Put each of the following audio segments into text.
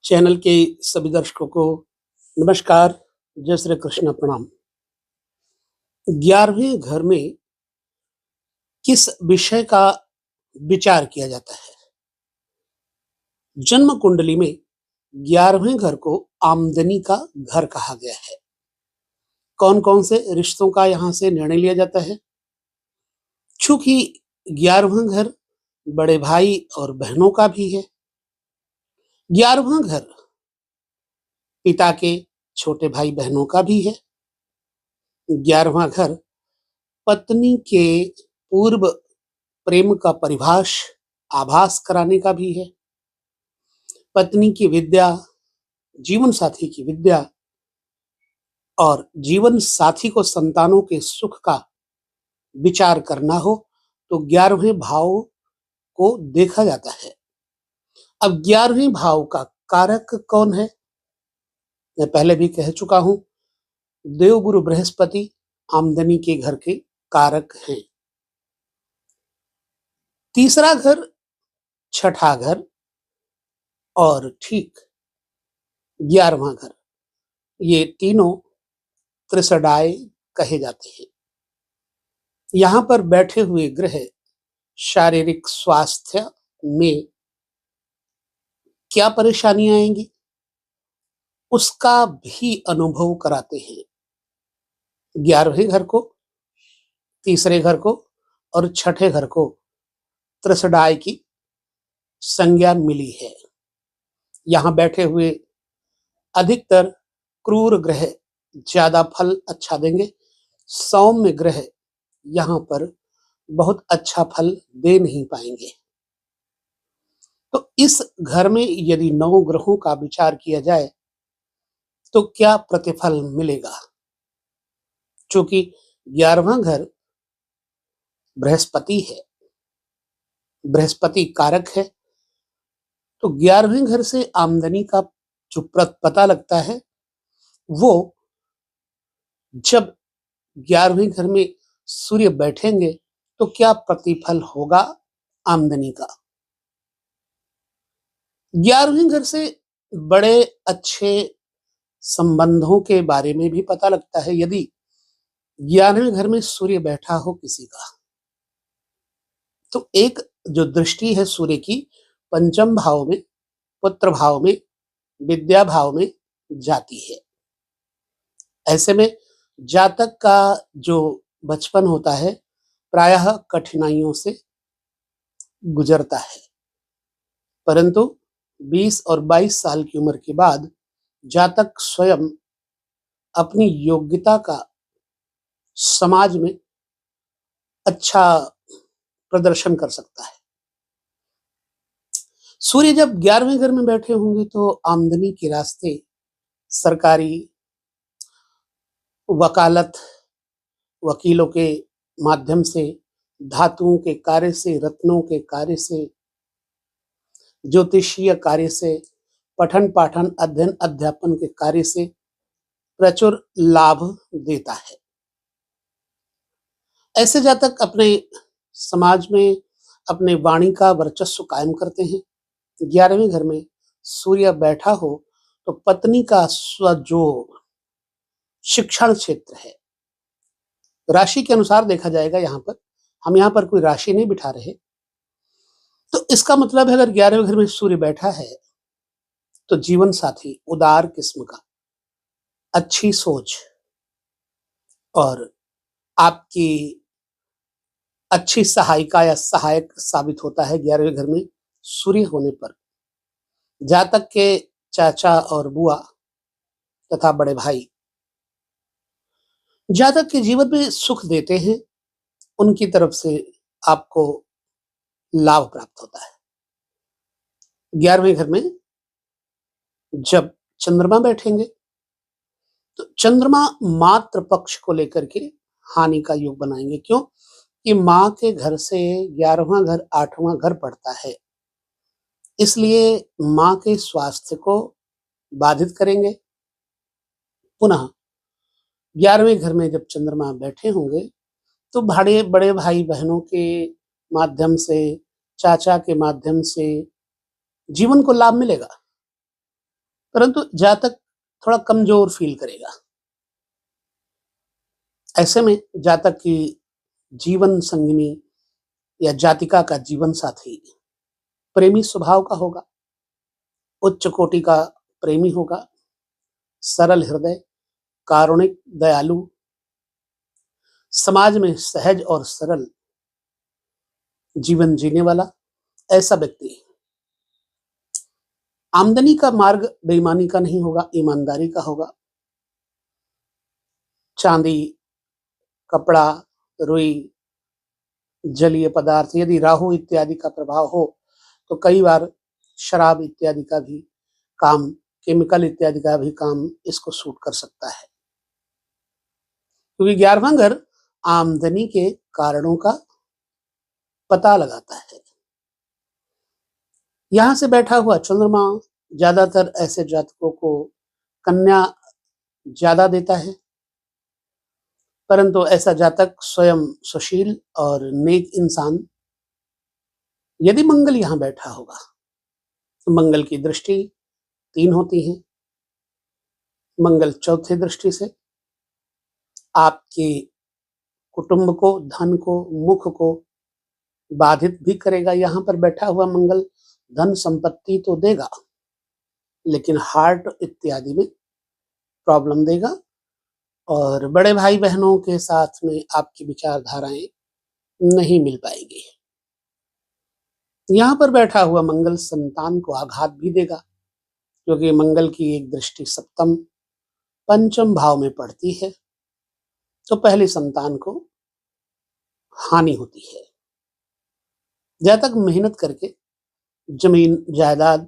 Channel के सभी दर्शकों को नमस्कार, जय श्री कृष्ण, प्रणाम। 11वें घर में किस विषय का विचार किया जाता है? जन्म कुंडली में 11वें घर को आमदनी का घर कहा गया है। कौन-कौन से रिश्तों का यहाँ से निर्णय लिया जाता है? चूंकि 11वां घर बड़े भाई और बहनों का भी है। 11वां घर पिता के छोटे भाई बहनों का भी है। 11वां घर पत्नी के पूर्व प्रेम का आभास कराने का भी है। पत्नी की विद्या, जीवन साथी की विद्या और जीवन साथी को संतानों के सुख का विचार करना हो तो 11वें भाव को देखा जाता है। अब 11वें भाव का कारक कौन है? मैं पहले भी कह चुका हूं, देवगुरु बृहस्पति आमदनी के घर के कारक हैं। तीसरा घर, छठा घर और ठीक 11वां घर, ये तीनों त्रिसडाय कहे जाते हैं। यहां पर बैठे हुए ग्रह शारीरिक स्वास्थ्य में क्या परेशानियां आएंगी उसका भी अनुभव कराते हैं। 11वें घर को, तीसरे घर को और छठे घर को त्रिसडाय की संज्ञा मिली है। यहां बैठे हुए अधिकतर क्रूर ग्रह ज्यादा फल अच्छा देंगे। सौम्य ग्रह यहां पर बहुत अच्छा फल दे नहीं पाएंगे। तो इस घर में यदि 9 ग्रहों का विचार किया जाए तो क्या प्रतिफल मिलेगा? चूंकि 11वां घर बृहस्पति है, बृहस्पति कारक है, तो 11वें घर से आमदनी का जो पता लगता है वो जब 11वें घर में सूर्य बैठेंगे तो क्या प्रतिफल होगा आमदनी का। 11वें घर से बड़े अच्छे संबंधों के बारे में भी पता लगता है। यदि 11वें घर में सूर्य बैठा हो किसी का, तो एक जो दृष्टि है सूर्य की पंचम भाव में, पुत्र भाव में, विद्या भाव में जाती है। ऐसे में जातक का जो बचपन होता है प्रायः कठिनाइयों से गुजरता है, परंतु 20 और 22 साल की उम्र के बाद जातक स्वयं अपनी योग्यता का समाज में अच्छा प्रदर्शन कर सकता है। सूर्य जब 11वें घर में बैठे होंगे तो आमदनी के रास्ते, सरकारी वकालत, वकीलों के माध्यम से, धातुओं के कार्य से, रत्नों के कार्य से, ज्योतिषीय कार्य से, पठन पाठन अध्ययन अध्यापन के कार्य से प्रचुर लाभ देता है। ऐसे जातक अपने समाज में अपने वाणी का वर्चस्व कायम करते हैं। 11वें घर में सूर्य बैठा हो तो पत्नी का जो शिक्षण क्षेत्र है, राशि के अनुसार देखा जाएगा। हम यहाँ पर कोई राशि नहीं बिठा रहे, तो इसका मतलब है अगर 11वें घर में सूर्य बैठा है तो जीवन साथी उदार किस्म का, अच्छी सोच और आपकी अच्छी सहायिका या सहायक साबित होता है 11वें घर में सूर्य होने पर। जातक के चाचा और बुआ तथा बड़े भाई जातक के जीवन में सुख देते हैं, उनकी तरफ से आपको लाभ प्राप्त होता है। 11वें घर में जब चंद्रमा बैठेंगे तो चंद्रमा मातृ पक्ष को लेकर के हानि का योग बनाएंगे। क्यों? कि माँ के घर से 11वां घर 8वां घर पड़ता है, इसलिए माँ के स्वास्थ्य को बाधित करेंगे। पुनः 11वें घर में जब चंद्रमा बैठे होंगे तो बड़े भाई बहनों के माध्यम से, चाचा के माध्यम से जीवन को लाभ मिलेगा। परंतु जातक थोड़ा कमजोर फील करेगा। ऐसे में जातक की जीवन संगिनी या जातिका का जीवन साथी प्रेमी स्वभाव का होगा, उच्च कोटि का प्रेमी होगा, सरल हृदय, कारुणिक, दयालु, समाज में सहज और सरल जीवन जीने वाला ऐसा व्यक्ति। आमदनी का मार्ग बेईमानी का नहीं होगा, ईमानदारी का होगा। चांदी, कपड़ा, रुई, जलीय पदार्थ, यदि राहु इत्यादि का प्रभाव हो तो कई बार शराब इत्यादि का भी काम, केमिकल इत्यादि का भी काम इसको सूट कर सकता है, क्योंकि 11वां घर आमदनी के कारणों का पता लगाता है। यहां से बैठा हुआ चंद्रमा ज्यादातर ऐसे जातकों को कन्या ज्यादा देता है, परंतु ऐसा जातक स्वयं सुशील और नेक इंसान। यदि मंगल यहां बैठा होगा तो मंगल की दृष्टि 3 होती है। मंगल चौथे दृष्टि से आपके कुटुंब को, धन को, मुख को बाधित भी करेगा। यहां पर बैठा हुआ मंगल धन संपत्ति तो देगा, लेकिन हार्ट इत्यादि में प्रॉब्लम देगा और बड़े भाई बहनों के साथ में आपकी विचारधाराएं नहीं मिल पाएगी। यहां पर बैठा हुआ मंगल संतान को आघात भी देगा, क्योंकि मंगल की एक दृष्टि सप्तम पंचम भाव में पड़ती है, तो पहली संतान को हानि होती है। जातक मेहनत करके जमीन जायदाद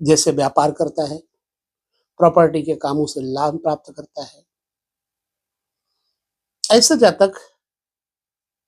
जैसे व्यापार करता है, प्रॉपर्टी के कामों से लाभ प्राप्त करता है, ऐसा जातक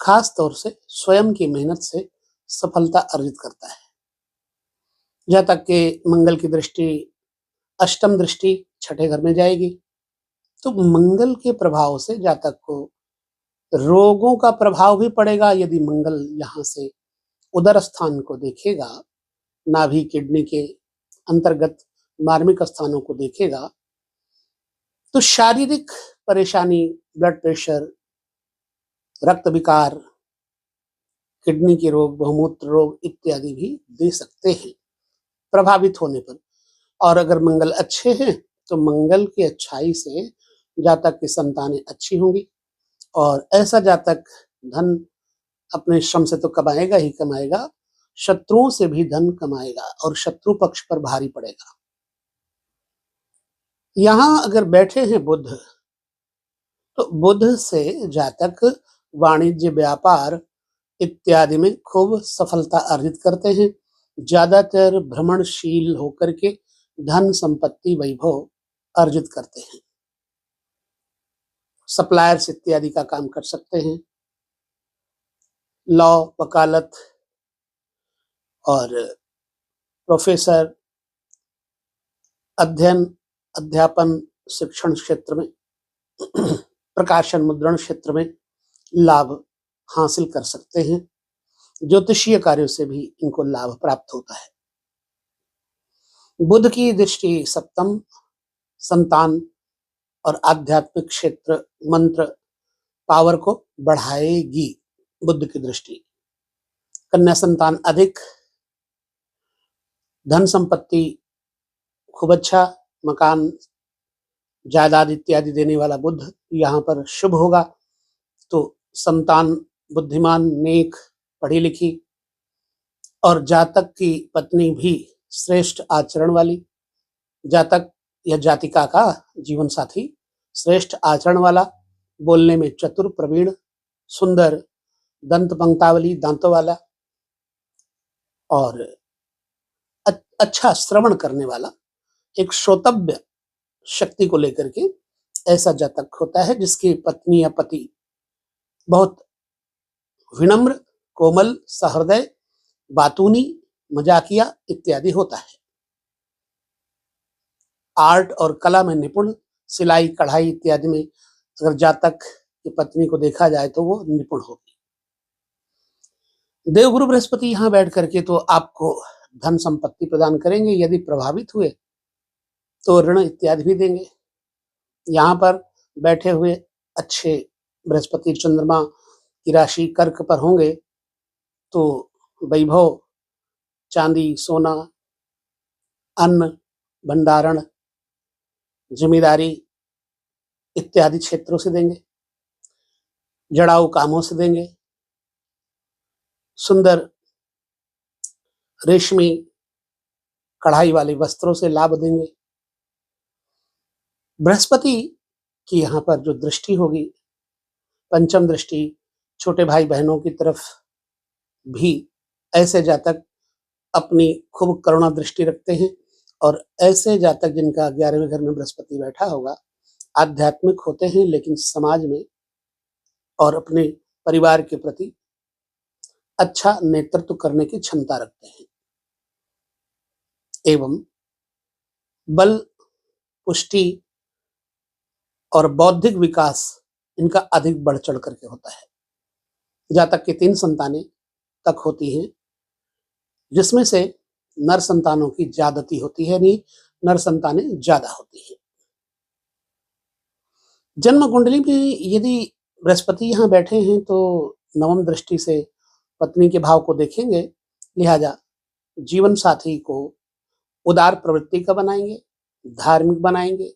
खास तौर से स्वयं की मेहनत से सफलता अर्जित करता है। जातक के मंगल की दृष्टि अष्टम दृष्टि छठे घर में जाएगी, तो मंगल के प्रभाव से जातक को रोगों का प्रभाव भी पड़ेगा। यदि मंगल यहाँ से उदर स्थान को देखेगा, नाभि किडनी के अंतर्गत मार्मिक स्थानों को देखेगा, तो शारीरिक परेशानी, ब्लड प्रेशर, रक्त विकार, किडनी के रोग, बहुमूत्र रोग इत्यादि भी दे सकते हैं प्रभावित होने पर। और अगर मंगल अच्छे हैं तो मंगल की अच्छाई से जातक की संतानें अच्छी होंगी और ऐसा जातक धन अपने श्रम से तो कमाएगा ही कमाएगा, शत्रुओं से भी धन कमाएगा और शत्रु पक्ष पर भारी पड़ेगा। यहां अगर बैठे हैं बुध, तो बुध से जातक वाणिज्य, व्यापार इत्यादि में खूब सफलता अर्जित करते हैं। ज्यादातर भ्रमणशील होकर के धन संपत्ति वैभव अर्जित करते हैं। सप्लायर्स इत्यादि का काम कर सकते हैं, लॉ, वकालत और प्रोफेसर, अध्ययन, अध्यापन, शिक्षण क्षेत्र में, प्रकाशन, मुद्रण क्षेत्र में लाभ हासिल कर सकते हैं। ज्योतिषीय कार्यों से भी इनको लाभ प्राप्त होता है। बुध की दृष्टि सप्तम, संतान और आध्यात्मिक क्षेत्र, मंत्र, पावर को बढ़ाएगी। बुध की दृष्टि कन्या संतान अधिक, धन संपत्ति खूब अच्छा, मकान, जायदाद इत्यादि देने वाला बुध यहाँ पर शुभ होगा। तो संतान बुद्धिमान, नेक, पढ़ी लिखी और जातक की पत्नी भी श्रेष्ठ आचरण वाली, जातक या जातिका का जीवन साथी श्रेष्ठ आचरण वाला, बोलने में चतुर, प्रवीण, सुंदर, दंत पंक्तावली, दांतों वाला और अच्छा श्रवण करने वाला, एक श्रोतव्य शक्ति को लेकर के ऐसा जातक होता है, जिसकी पत्नी या पति बहुत विनम्र, कोमल, सहृदय, बातूनी, मजाकिया इत्यादि होता है। आर्ट और कला में निपुण, सिलाई, कढ़ाई इत्यादि में अगर जातक की पत्नी को देखा जाए तो वो निपुण होगी। देवगुरु बृहस्पति यहाँ बैठ करके तो आपको धन संपत्ति प्रदान करेंगे, यदि प्रभावित हुए तो ऋण इत्यादि भी देंगे। यहाँ पर बैठे हुए अच्छे बृहस्पति चंद्रमा की राशि कर्क पर होंगे तो वैभव, चांदी, सोना, अन्न, भंडारण, जिम्मेदारी इत्यादि क्षेत्रों से देंगे, जड़ाऊ कामों से देंगे, सुंदर रेशमी कढ़ाई वाले वस्त्रों से लाभ देंगे। बृहस्पति की यहाँ पर जो दृष्टि होगी, पंचम दृष्टि, छोटे भाई बहनों की तरफ भी ऐसे जातक अपनी खूब करुणा दृष्टि रखते हैं, और ऐसे जातक जिनका 11वें घर में बृहस्पति बैठा होगा आध्यात्मिक होते हैं, लेकिन समाज में और अपने परिवार के प्रति अच्छा नेतृत्व करने की क्षमता रखते हैं, एवं बल, पुष्टि और बौद्धिक विकास इनका अधिक बढ़ चढ़ करके होता है। जातक की 3 संतानें तक होती हैं, जिसमें से नर संतानों की ज्यादती होती है, नहीं नर संतानें ज्यादा होती हैं। जन्म कुंडली में यदि बृहस्पति यहाँ बैठे हैं तो नवम दृष्टि से पत्नी के भाव को देखेंगे, लिहाजा जीवन साथी को उदार प्रवृत्ति का बनाएंगे, धार्मिक बनाएंगे,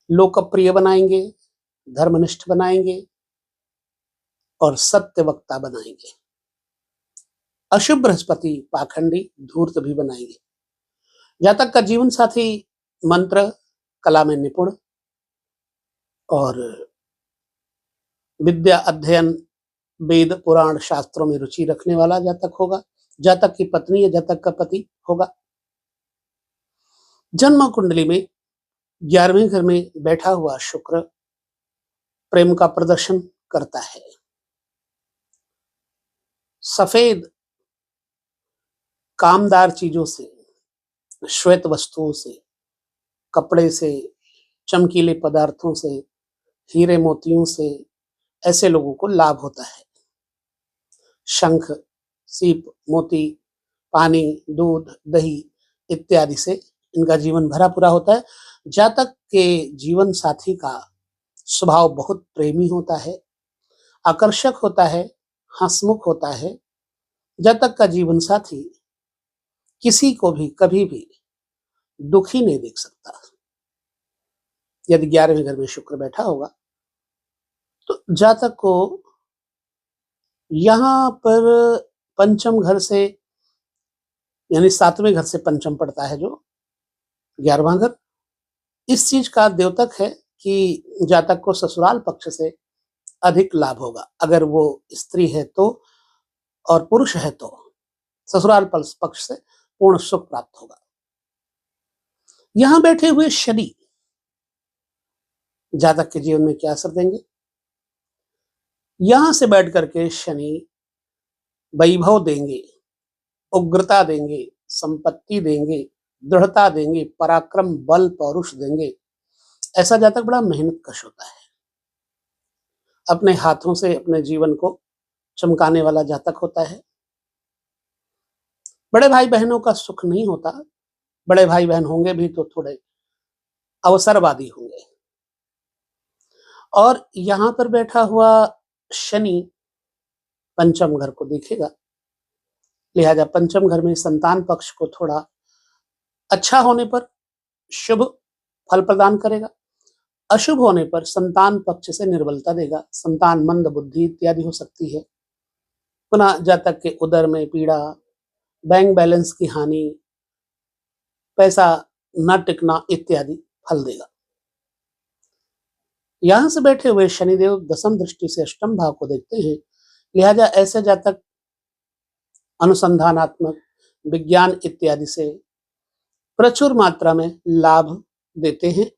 लोकप्रिय बनाएंगे, धर्मनिष्ठ बनाएंगे और सत्यवक्ता बनाएंगे। अशुभ बृहस्पति पाखंडी, धूर्त भी बनाएंगे। जातक का जीवन साथी मंत्र कला में निपुण और विद्या अध्ययन, वेद पुराण शास्त्रों में रुचि रखने वाला जातक होगा। जातक की पत्नी या जातक का पति होगा। जन्म कुंडली में 11वें घर में बैठा हुआ शुक्र प्रेम का प्रदर्शन करता है। सफेद कामदार चीजों से, श्वेत वस्तुओं से, कपड़े से, चमकीले पदार्थों से, हीरे मोतियों से ऐसे लोगों को लाभ होता है। शंख, सीप, मोती, पानी, दूध, दही इत्यादि से इनका जीवन भरा पूरा होता है। जातक के जीवन साथी का स्वभाव बहुत प्रेमी होता है, आकर्षक होता है, हंसमुख होता है। जातक का जीवन साथी किसी को भी कभी भी दुखी नहीं देख सकता। यदि 11वें घर में शुक्र बैठा होगा तो जातक को यहाँ पर पंचम घर से, यानी 7वें घर से पंचम पड़ता है जो 11वां घर, इस चीज का द्योतक है कि जातक को ससुराल पक्ष से अधिक लाभ होगा। अगर वो स्त्री है तो और पुरुष है तो ससुराल पक्ष से पूर्ण सुख प्राप्त होगा। यहां बैठे हुए शनि जातक के जीवन में क्या असर देंगे? यहां से बैठ करके शनि वैभव देंगे, उग्रता देंगे, संपत्ति देंगे, दृढ़ता देंगे, पराक्रम, बल, पौरुष देंगे। ऐसा जातक बड़ा मेहनत कश होता है, अपने हाथों से अपने जीवन को चमकाने वाला जातक होता है। बड़े भाई बहनों का सुख नहीं होता, बड़े भाई बहन होंगे भी तो थोड़े अवसरवादी होंगे। और यहां पर बैठा हुआ शनि पंचम घर को देखेगा, लिहाजा पंचम घर में संतान पक्ष को थोड़ा अच्छा होने पर शुभ फल प्रदान करेगा, अशुभ होने पर संतान पक्ष से निर्बलता देगा, संतान मंद बुद्धि इत्यादि हो सकती है। पुनः जातक के उदर में पीड़ा, बैंक बैलेंस की हानि, पैसा न टिकना इत्यादि फल देगा। यहां से बैठे हुए शनिदेव दसम दृष्टि से अष्टम भाव को देखते हैं, लिहाजा ऐसे जातक अनुसंधानात्मक, विज्ञान इत्यादि से प्रचुर मात्रा में लाभ देते हैं।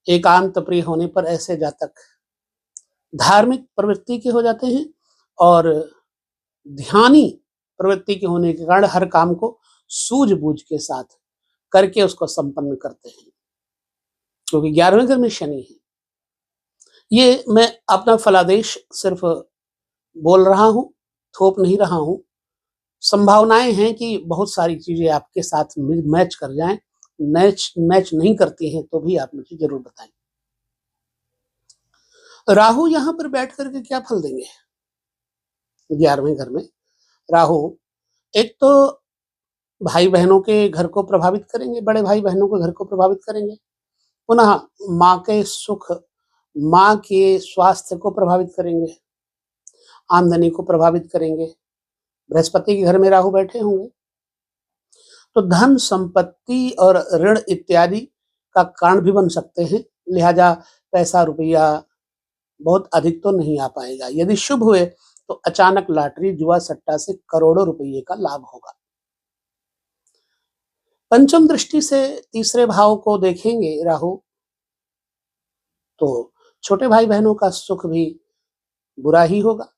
एकांत प्रिय होने पर ऐसे जातक धार्मिक प्रवृत्ति के हो जाते हैं और ध्यानी प्रवृत्ति के होने के कारण हर काम को सूझबूझ के साथ करके उसको संपन्न करते हैं, क्योंकि 11वें घर में शनि है। ये मैं अपना फलादेश सिर्फ बोल रहा हूं, थोप नहीं रहा हूं। संभावनाएं हैं कि बहुत सारी चीजें आपके साथ मैच कर जाएं। मैच नहीं करती हैं तो भी आप मुझे जरूर बताएं। राहु यहां पर बैठ करके क्या फल देंगे? 11वें घर में राहु एक तो भाई बहनों के घर को प्रभावित करेंगे, बड़े भाई बहनों के घर को प्रभावित करेंगे। पुनः माँ के सुख, माँ के स्वास्थ्य को प्रभावित करेंगे, आमदनी को प्रभावित करेंगे। बृहस्पति के घर में राहु बैठे होंगे तो धन संपत्ति और ऋण इत्यादि का कारण भी बन सकते हैं। लिहाजा पैसा रुपया बहुत अधिक तो नहीं आ पाएगा। यदि शुभ हुए तो अचानक लॉटरी, जुआ, सट्टा से करोड़ों रुपये का लाभ होगा। पंचम दृष्टि से तीसरे भाव को देखेंगे राहु तो छोटे भाई बहनों का सुख भी बुरा ही होगा।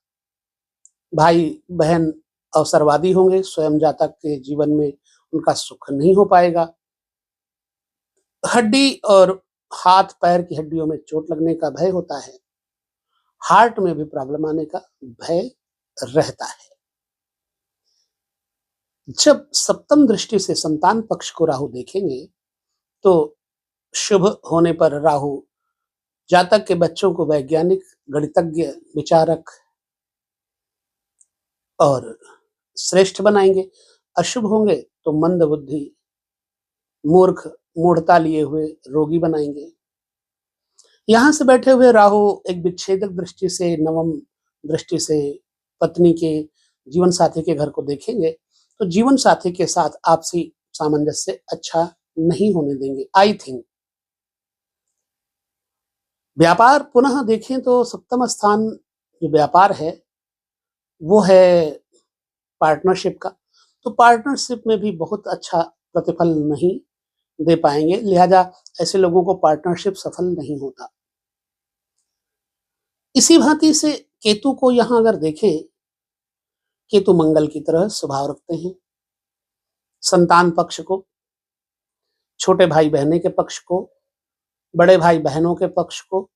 भाई बहन अवसरवादी होंगे, स्वयं जातक के जीवन में उनका सुख नहीं हो पाएगा। हड्डी और हाथ पैर की हड्डियों में चोट लगने का भय होता है। हार्ट में भी प्रॉब्लम आने का भय रहता है। जब सप्तम दृष्टि से संतान पक्ष को राहु देखेंगे तो शुभ होने पर राहु जातक के बच्चों को वैज्ञानिक, गणितज्ञ, विचारक और श्रेष्ठ बनाएंगे। अशुभ होंगे तो मंद बुद्धि, मूर्ख, मूढ़ता लिए हुए रोगी बनाएंगे। यहां से बैठे हुए राहु एक विच्छेदक दृष्टि से, नवम दृष्टि से पत्नी के, जीवन साथी के घर को देखेंगे तो जीवन साथी के साथ आपसी सामंजस्य अच्छा नहीं होने देंगे। आई थिंक व्यापार पुनः देखें तो सप्तम स्थान जो व्यापार है वो है पार्टनरशिप का, तो पार्टनरशिप में भी बहुत अच्छा प्रतिफल नहीं दे पाएंगे। लिहाजा ऐसे लोगों को पार्टनरशिप सफल नहीं होता। इसी भांति से केतु को यहां अगर देखें, केतु मंगल की तरह स्वभाव रखते हैं। संतान पक्ष को, छोटे भाई बहने के पक्ष को, बड़े भाई बहनों के पक्ष को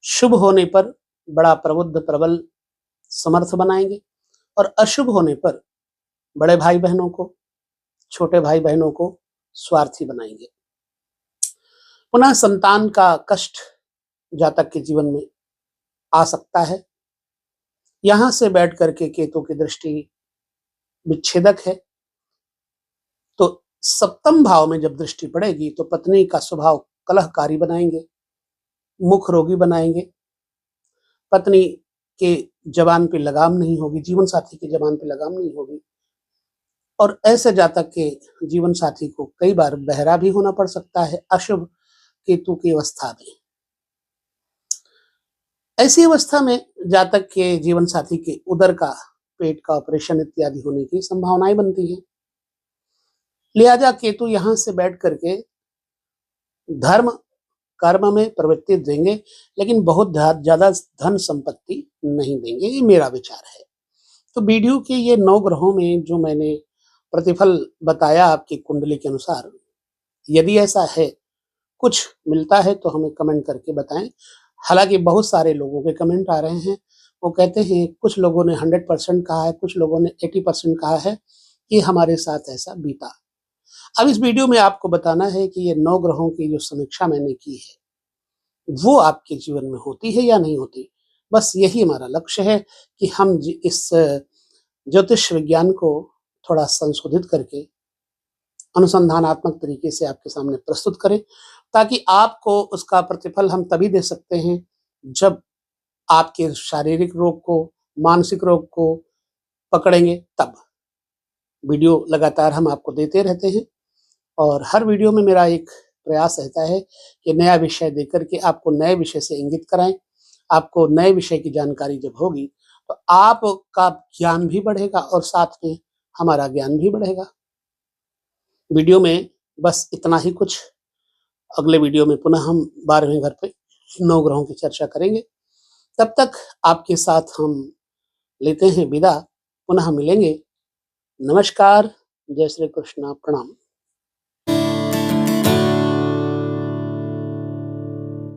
शुभ होने पर बड़ा प्रबुद्ध, प्रबल, समर्थ बनाएंगे और अशुभ होने पर बड़े भाई बहनों को, छोटे भाई बहनों को स्वार्थी बनाएंगे। पुनः संतान का कष्ट जातक के जीवन में आ सकता है। यहां से बैठ करके केतु की दृष्टि विच्छेदक है तो सप्तम भाव में जब दृष्टि पड़ेगी तो पत्नी का स्वभाव कलहकारी बनाएंगे, मुख रोगी बनाएंगे। पत्नी के जबान पे लगाम नहीं होगी, जीवन साथी की जबान पे लगाम नहीं होगी और ऐसे जातक के जीवन साथी को कई बार बहरा भी होना पड़ सकता है अशुभ केतु की अवस्था में। ऐसी अवस्था में जातक के जीवन साथी के उदर का, पेट का ऑपरेशन इत्यादि होने की संभावनाएं बनती हैं। लिहाजा केतु यहां से बैठ करके धर्म कर्म में प्रवृत्ति देंगे लेकिन बहुत ज्यादा धन संपत्ति नहीं देंगे, ये मेरा विचार है। तो वीडियो के ये 9 ग्रहों में जो मैंने प्रतिफल बताया आपकी कुंडली के अनुसार, यदि ऐसा है, कुछ मिलता है तो हमें कमेंट करके बताएं। हालांकि बहुत सारे लोगों के कमेंट आ रहे हैं, वो कहते हैं, कुछ लोगों ने 100% कहा है, कुछ लोगों ने 80% कहा है कि हमारे साथ ऐसा बीता। अब इस वीडियो में आपको बताना है कि ये 9 ग्रहों की जो समीक्षा मैंने की है वो आपके जीवन में होती है या नहीं होती। बस यही हमारा लक्ष्य है कि हम इस ज्योतिष विज्ञान को थोड़ा संशोधित करके अनुसंधानात्मक तरीके से आपके सामने प्रस्तुत करें ताकि आपको उसका प्रतिफल हम तभी दे सकते हैं जब आपके शारीरिक रोग को, मानसिक रोग को पकड़ेंगे। तब वीडियो लगातार हम आपको देते रहते हैं और हर वीडियो में मेरा एक प्रयास रहता है कि नया विषय देकर के आपको नए विषय से इंगित कराएं। आपको नए विषय की जानकारी जब होगी तो आपका ज्ञान भी बढ़ेगा और साथ में हमारा ज्ञान भी बढ़ेगा। वीडियो में बस इतना ही कुछ। अगले वीडियो में पुनः हम 12वें घर पे 9 ग्रहों की चर्चा करेंगे। तब तक आपके साथ हम लेते हैं विदा, पुनः मिलेंगे। नमस्कार, जय श्री कृष्ण, प्रणाम।